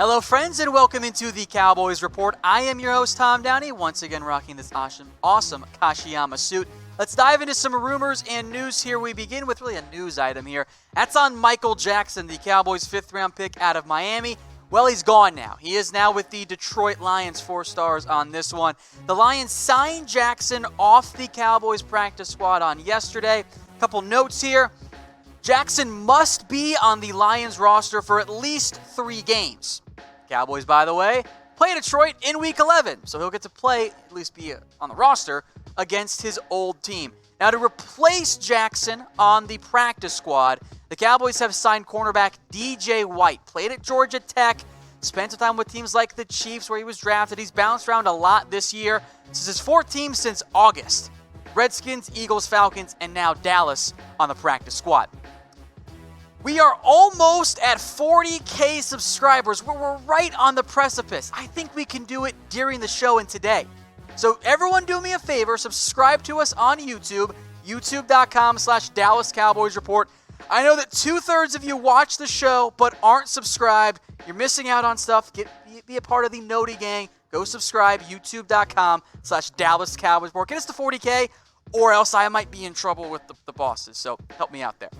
Hello, friends, and welcome into the Cowboys Report. I am your host, Tom Downey, once again rocking this awesome Kashiyama suit. Let's dive into some rumors and news here. We begin with really a news item here. That's on Michael Jackson, the Cowboys' fifth-round pick out of Miami. Well, he's gone now. He is now with the Detroit Lions, 4 stars on this one. The Lions signed Jackson off the Cowboys practice squad on yesterday. A couple notes here. Jackson must be on the Lions roster for at least 3 games. Cowboys, by the way, play Detroit in Week 11, so he'll get to play, at least be on the roster, against his old team. Now, to replace Jackson on the practice squad, the Cowboys have signed cornerback DJ White. Played at Georgia Tech, spent some time with teams like the Chiefs where he was drafted. He's bounced around a lot this year. This is his 4th team since August. Redskins, Eagles, Falcons, and now Dallas on the practice squad. We are almost at 40K subscribers. We're right on the precipice. I think we can do it during the show and today. So everyone do me a favor, subscribe to us on YouTube, youtube.com/Dallas Cowboys Report. I know that 2/3 of you watch the show but aren't subscribed. You're missing out on stuff. Be a part of the Noti gang. Go subscribe, youtube.com/Dallas Cowboys Report. Get us to 40K or else I might be in trouble with the bosses. So help me out there.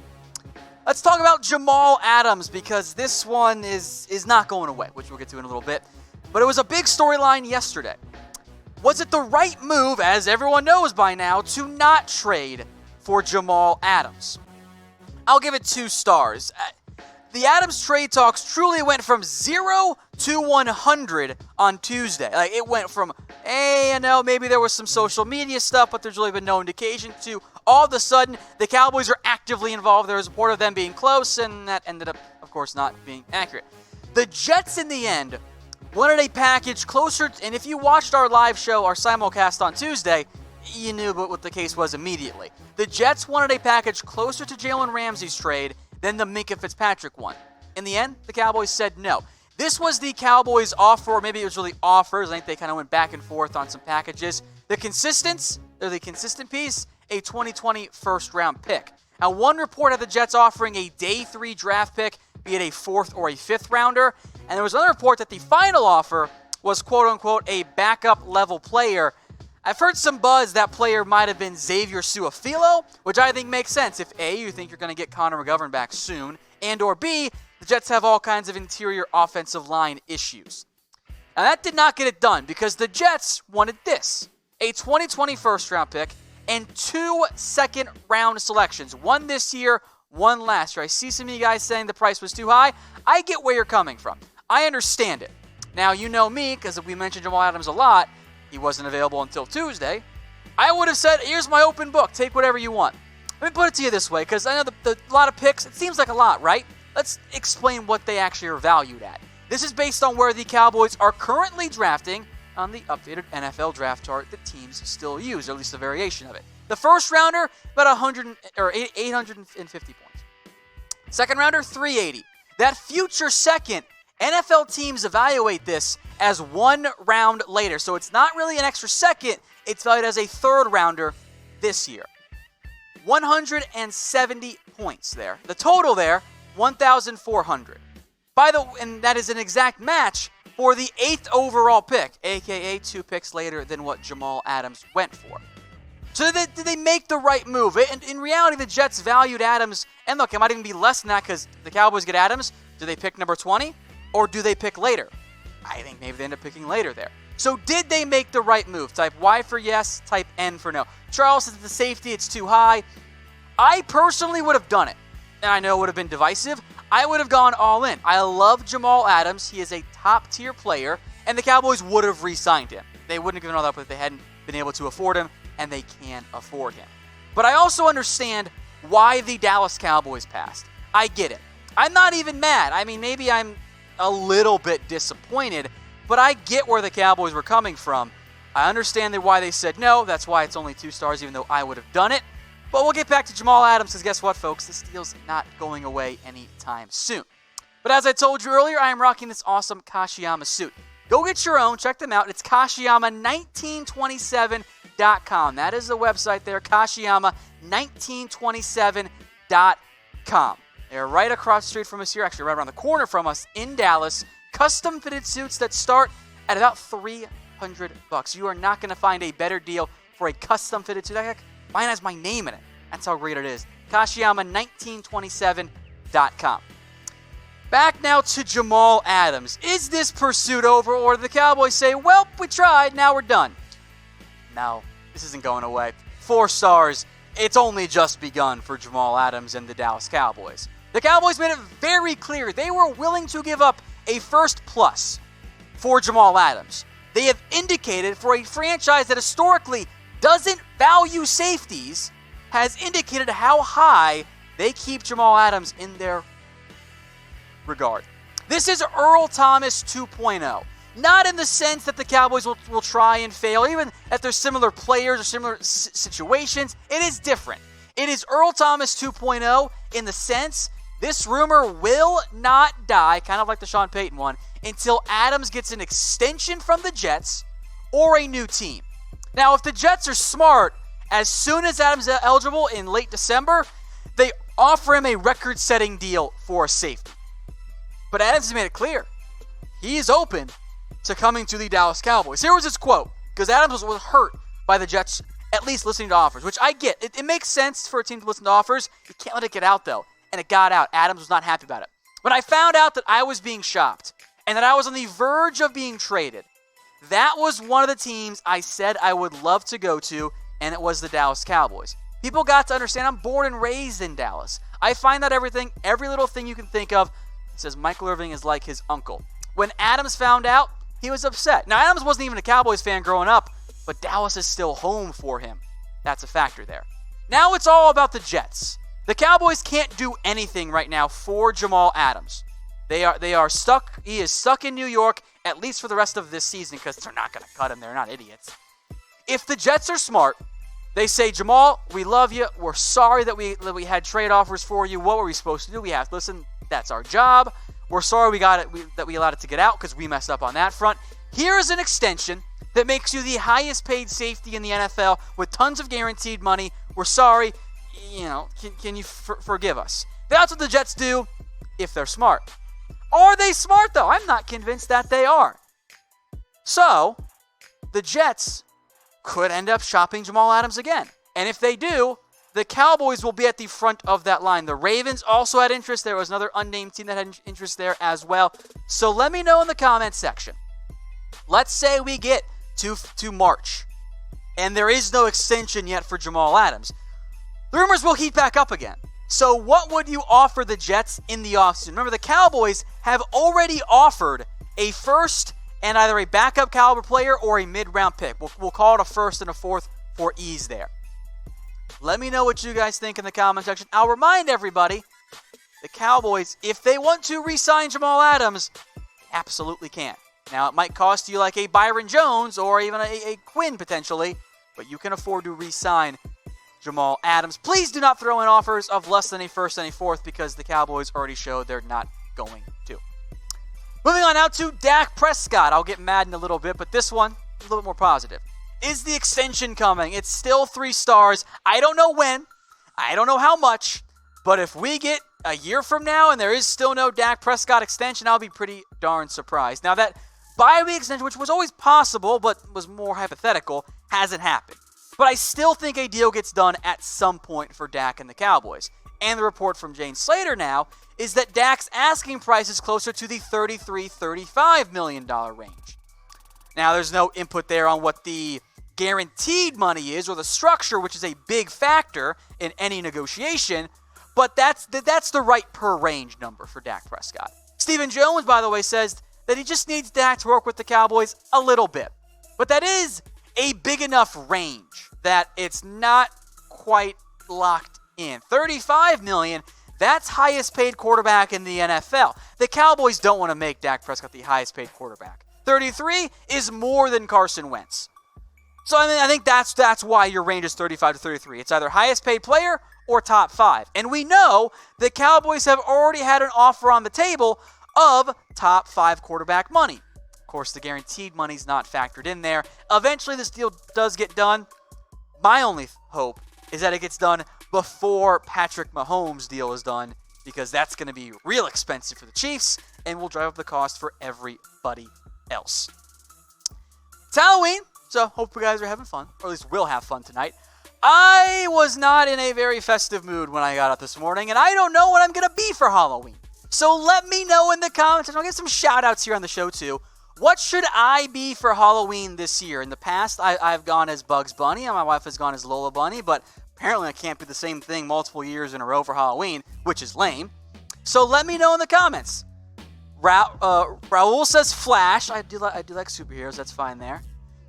Let's talk about Jamal Adams because this one is not going away, which we'll get to in a little bit. But it was a big storyline yesterday. Was it the right move, as everyone knows by now, to not trade for Jamal Adams? I'll give it 2 stars. The Adams trade talks truly went from 0 to 100 on Tuesday. It went from, hey, maybe there was some social media stuff, but there's really been no indication, to all of a sudden, the Cowboys are actively involved. There was a report of them being close, and that ended up, of course, not being accurate. The Jets, in the end, wanted a package closer, and if you watched our live show, our simulcast on Tuesday, you knew what the case was immediately. The Jets wanted a package closer to Jalen Ramsey's trade than the Minkah Fitzpatrick one. In the end, the Cowboys said no. This was the Cowboys' offer, or maybe it was really offers. I think they kind of went back and forth on some packages. The consistent piece, a 2020 first-round pick. Now, one report had the Jets offering a day 3 draft pick, be it a 4th or a 5th rounder, and there was another report that the final offer was quote-unquote a backup-level player. I've heard some buzz that player might have been Xavier Su'a-Filo, which I think makes sense if A, you think you're going to get Connor McGovern back soon, and or B, the Jets have all kinds of interior offensive line issues. Now, that did not get it done because the Jets wanted this, a 2020 first-round pick, and 2 second-round selections. 1 this year, 1 last year. I see some of you guys saying the price was too high. I get where you're coming from. I understand it. Now, you know me, because we mentioned Jamal Adams a lot. He wasn't available until Tuesday. I would have said, here's my open book. Take whatever you want. Let me put it to you this way, because I know a lot of picks, it seems like a lot, right? Let's explain what they actually are valued at. This is based on where the Cowboys are currently drafting on the updated NFL draft chart that teams still use, or at least a variation of it. The first rounder, about 850 points. Second rounder, 380. That future second, NFL teams evaluate this as 1 round later. So it's not really an extra second, it's valued as a 3rd rounder this year. 170 points there. The total there, 1,400. And that is an exact match for the 8th overall pick, a.k.a. 2 picks later than what Jamal Adams went for. So did they make the right move? And in reality, the Jets valued Adams, and look, it might even be less than that because the Cowboys get Adams. Do they pick number 20, or do they pick later? I think maybe they end up picking later there. So did they make the right move? Type Y for yes, type N for no. Charles says the safety, it's too high. I personally would have done it, and I know it would have been divisive. I would have gone all in. I love Jamal Adams. He is a top-tier player, and the Cowboys would have re-signed him. They wouldn't have given all that up if they hadn't been able to afford him, and they can afford him. But I also understand why the Dallas Cowboys passed. I get it. I'm not even mad. I mean, maybe I'm a little bit disappointed, but I get where the Cowboys were coming from. I understand why they said no. That's why it's only 2 stars, even though I would have done it. But we'll get back to Jamal Adams, because guess what, folks? This deal's not going away anytime soon. But as I told you earlier, I am rocking this awesome Kashiyama suit. Go get your own. Check them out. It's Kashiyama1927.com. That is the website there, Kashiyama1927.com. They're right across the street from us here, actually right around the corner from us in Dallas. Custom fitted suits that start at about $300. You are not going to find a better deal for a custom fitted suit. Mine has my name in it. That's how great it is. Kashiyama1927.com. Back now to Jamal Adams. Is this pursuit over, or do the Cowboys say, well, we tried, now we're done? No, this isn't going away. 4 stars. It's only just begun for Jamal Adams and the Dallas Cowboys. The Cowboys made it very clear they were willing to give up a first plus for Jamal Adams. They have indicated, for a franchise that historically doesn't value safeties, has indicated how high they keep Jamal Adams in their regard. This is Earl Thomas 2.0. Not in the sense that the Cowboys will try and fail, even that there's similar players or similar situations. It is different. It is Earl Thomas 2.0 in the sense this rumor will not die, kind of like the Sean Payton one, until Adams gets an extension from the Jets or a new team. Now, if the Jets are smart, as soon as Adams is eligible in late December, they offer him a record-setting deal for a safety. But Adams has made it clear he is open to coming to the Dallas Cowboys. Here was his quote, because Adams was hurt by the Jets at least listening to offers, which I get. It makes sense for a team to listen to offers. You can't let it get out, though. And it got out. Adams was not happy about it. When I found out that I was being shopped and that I was on the verge of being traded, that was one of the teams I said I would love to go to, and it was the Dallas Cowboys. People got to understand I'm born and raised in Dallas. I find out every little thing you can think of. It says Michael Irvin is like his uncle. When Adams found out, he was upset. Now, Adams wasn't even a Cowboys fan growing up, but Dallas is still home for him. That's a factor there. Now it's all about the Jets. The Cowboys can't do anything right now for Jamal Adams. They are stuck. He is stuck in New York, at least for the rest of this season, because they're not going to cut him. They're not idiots. If the Jets are smart, they say, Jamal, we love you. We're sorry that we had trade offers for you. What were we supposed to do? We have to listen. That's our job. We're sorry that we allowed it to get out because we messed up on that front. Here is an extension that makes you the highest paid safety in the NFL with tons of guaranteed money. We're sorry. Can you forgive us? That's what the Jets do if they're smart. Are they smart, though? I'm not convinced that they are. So, the Jets could end up shopping Jamal Adams again. And if they do, the Cowboys will be at the front of that line. The Ravens also had interest. There was another unnamed team that had interest there as well. So let me know in the comments section. Let's say we get to March, and there is no extension yet for Jamal Adams. The rumors will heat back up again. So what would you offer the Jets in the offseason? Remember, the Cowboys have already offered a first and either a backup caliber player or a mid-round pick. We'll call it a first and a fourth for ease there. Let me know what you guys think in the comment section. I'll remind everybody, the Cowboys, if they want to re-sign Jamal Adams, absolutely can. Now, it might cost you like a Byron Jones or even a Quinn potentially, but you can afford to re-sign Jamal Adams. Please do not throw in offers of less than a first and a fourth because the Cowboys already showed they're not going to. Moving on now to Dak Prescott. I'll get mad in a little bit, but this one is a little bit more positive. Is the extension coming? It's still 3 stars. I don't know when. I don't know how much. But if we get a year from now and there is still no Dak Prescott extension, I'll be pretty darn surprised. Now, that bye-week extension, which was always possible but was more hypothetical, hasn't happened. But I still think a deal gets done at some point for Dak and the Cowboys. And the report from Jane Slater now is that Dak's asking price is closer to the $33-35 million range. Now, there's no input there on what the guaranteed money is or the structure, which is a big factor in any negotiation, but that's the right per range number for Dak Prescott. Stephen Jones, by the way, says that he just needs Dak to work with the Cowboys a little bit. But that is a big enough range that it's not quite locked in. $35 million, that's highest paid quarterback in the NFL. The Cowboys don't want to make Dak Prescott the highest paid quarterback. 33 is more than Carson Wentz. So I think that's why your range is 35 to 33. It's either highest paid player or top 5. And we know the Cowboys have already had an offer on the table of top 5 quarterback money. Of course, the guaranteed money's not factored in there. Eventually, this deal does get done. My only hope is that it gets done before Patrick Mahomes' deal is done because that's going to be real expensive for the Chiefs and will drive up the cost for everybody else. It's Halloween, so hope you guys are having fun, or at least will have fun tonight. I was not in a very festive mood when I got up this morning, and I don't know what I'm going to be for Halloween. So let me know in the comments, and I'll get some shout-outs here on the show too. What should I be for Halloween this year? In the past, I've gone as Bugs Bunny, and my wife has gone as Lola Bunny, but apparently I can't do the same thing multiple years in a row for Halloween, which is lame. So let me know in the comments. Raul says Flash. I do like superheroes. That's fine there.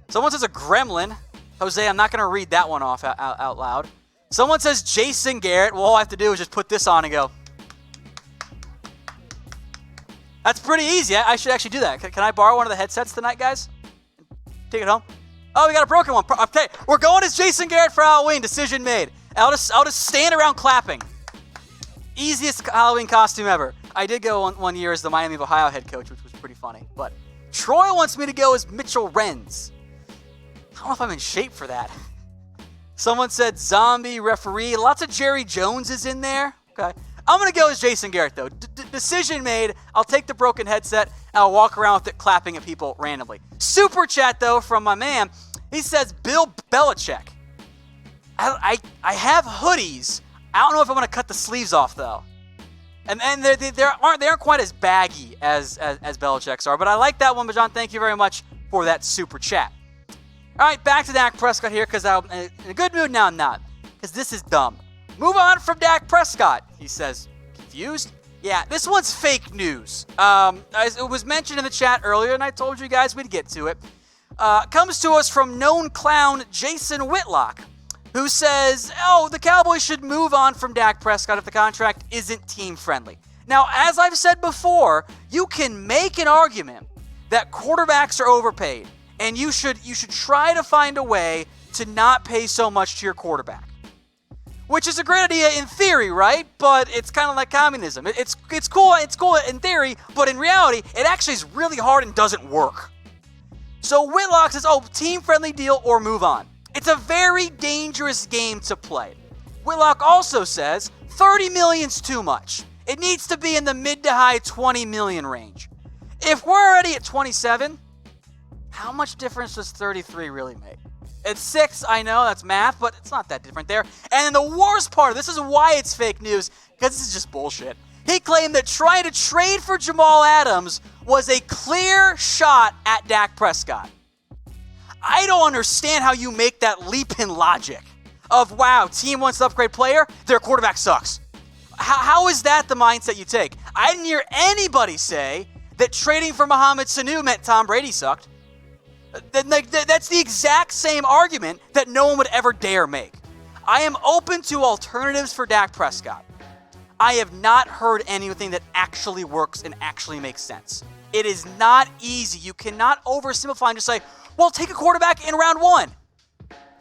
Someone says a gremlin. Jose, I'm not going to read that one off out loud. Someone says Jason Garrett. Well, all I have to do is just put this on and go. That's pretty easy. I should actually do that. Can I borrow one of the headsets tonight, guys? Take it home. Oh, we got a broken one. Okay, we're going as Jason Garrett for Halloween. Decision made. I'll just stand around clapping. Easiest Halloween costume ever. I did go one year as the Miami of Ohio head coach, which was pretty funny. But Troy wants me to go as Mitchell Renz. I don't know if I'm in shape for that. Someone said zombie referee. Lots of Jerry Joneses in there. Okay. I'm going to go as Jason Garrett, though. Decision made. I'll take the broken headset, and I'll walk around with it clapping at people randomly. Super chat, though, from my man. He says, Bill Belichick. I have hoodies. I don't know if I'm going to cut the sleeves off, though. And they aren't quite as baggy as Belichick's are. But I like that one, but John, thank you very much for that super chat. All right, back to Dak Prescott here, because I'm in a good mood now. I'm not, because this is dumb. Move on from Dak Prescott, he says. Confused? Yeah, this one's fake news. It was mentioned in the chat earlier, and I told you guys we'd get to it. Comes to us from known clown Jason Whitlock, who says, the Cowboys should move on from Dak Prescott if the contract isn't team-friendly. Now, as I've said before, you can make an argument that quarterbacks are overpaid, and you should try to find a way to not pay so much to your quarterback. Which is a great idea in theory, right? But it's kind of like communism. It's cool in theory, but in reality, it actually is really hard and doesn't work. So Whitlock says, team-friendly deal or move on. It's a very dangerous game to play. Whitlock also says, $30 million's too much. It needs to be in the mid to high $20 million range. If we're already at 27, how much difference does 33 really make? It's 6, I know, that's math, but it's not that different there. And then the worst part, this is why it's fake news, because this is just bullshit. He claimed that trying to trade for Jamal Adams was a clear shot at Dak Prescott. I don't understand how you make that leap in logic of, wow, team wants to upgrade player, their quarterback sucks. How is that the mindset you take? I didn't hear anybody say that trading for Mohamed Sanu meant Tom Brady sucked. That's the exact same argument that no one would ever dare make. I am open to alternatives for Dak Prescott. I have not heard anything that actually works and actually makes sense. It is not easy. You cannot oversimplify and just say, take a quarterback in round 1.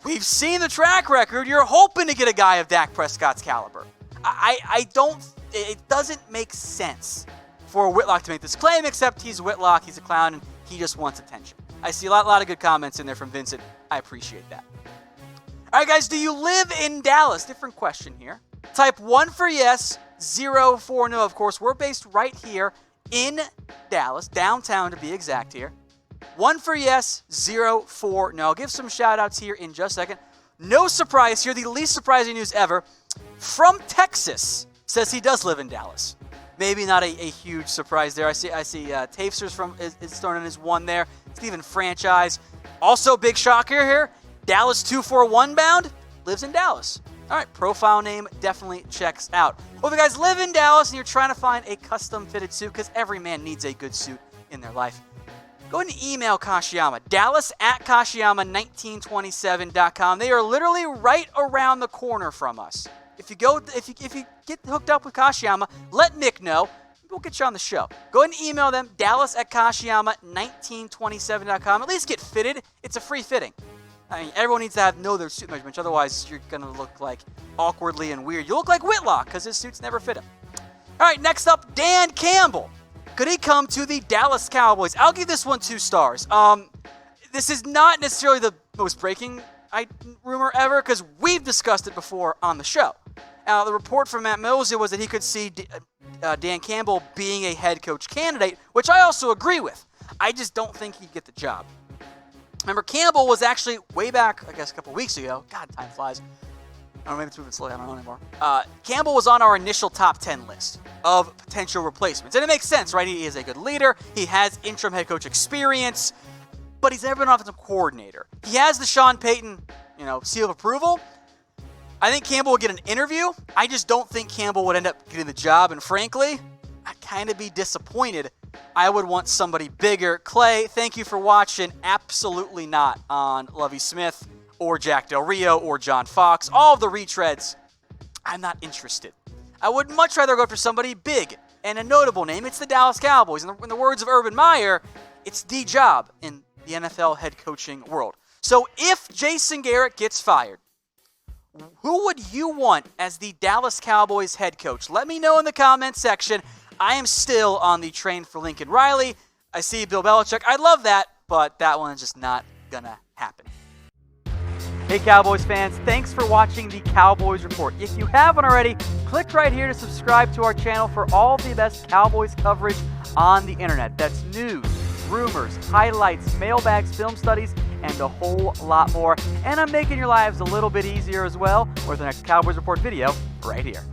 We've seen the track record. You're hoping to get a guy of Dak Prescott's caliber. It doesn't make sense for Whitlock to make this claim, except he's Whitlock, he's a clown, and he just wants attention. I see a lot of good comments in there from Vincent. I appreciate that. All right, guys, do you live in Dallas? Different question here. Type 1 for yes, 0 for no. Of course, we're based right here in Dallas, downtown to be exact here. 1 for yes, 0 for no. I'll give some shout-outs here in just a second. No surprise here, the least surprising news ever. From Texas, says he does live in Dallas. Maybe not a huge surprise there. I see Tafesters is thrown in as 1 there. Steven Franchise. Also, big shocker here. Dallas 241 bound lives in Dallas. All right, profile name definitely checks out. Well, if you guys live in Dallas and you're trying to find a custom-fitted suit, because every man needs a good suit in their life, go ahead and email Kashiyama. Dallas@Kashiyama1927.com. They are literally right around the corner from us. If you get hooked up with Kashiyama, let Nick know. We'll get you on the show. Go ahead and email them, Dallas@Kashiyama1927.com. At least get fitted. It's a free fitting. I mean, everyone needs to know their suit measurements. Otherwise, you're going to look like awkwardly and weird. You look like Whitlock because his suits never fit him. All right, next up, Dan Campbell. Could he come to the Dallas Cowboys? I'll give this one 2 stars. This is not necessarily the most breaking rumor ever because we've discussed it before on the show. The report from Matt Mosley was that he could see Dan Campbell being a head coach candidate, which I also agree with. I just don't think he'd get the job. Remember, Campbell was actually way back, I guess, a couple weeks ago. God, time flies. I don't know, maybe it's moving slowly. I don't know anymore. Campbell was on our initial top 10 list of potential replacements. And it makes sense, right? He is a good leader. He has interim head coach experience, but he's never been an offensive coordinator. He has the Sean Payton, seal of approval. I think Campbell would get an interview. I just don't think Campbell would end up getting the job. And frankly, I'd kind of be disappointed. I would want somebody bigger. Clay, thank you for watching. Absolutely not on Lovie Smith or Jack Del Rio or John Fox. All of the retreads, I'm not interested. I would much rather go for somebody big and a notable name. It's the Dallas Cowboys. In the words of Urban Meyer, it's the job in the NFL head coaching world. So if Jason Garrett gets fired, who would you want as the Dallas Cowboys head coach? Let me know in the comments section. I am still on the train for Lincoln Riley. I see Bill Belichick. I'd love that, but that one's just not going to happen. Hey Cowboys fans, thanks for watching the Cowboys Report. If you haven't already, click right here to subscribe to our channel for all the best Cowboys coverage on the internet. That's news, rumors, highlights, mailbags, film studies, and a whole lot more. And I'm making your lives a little bit easier as well with the next Cowboys Report video right here.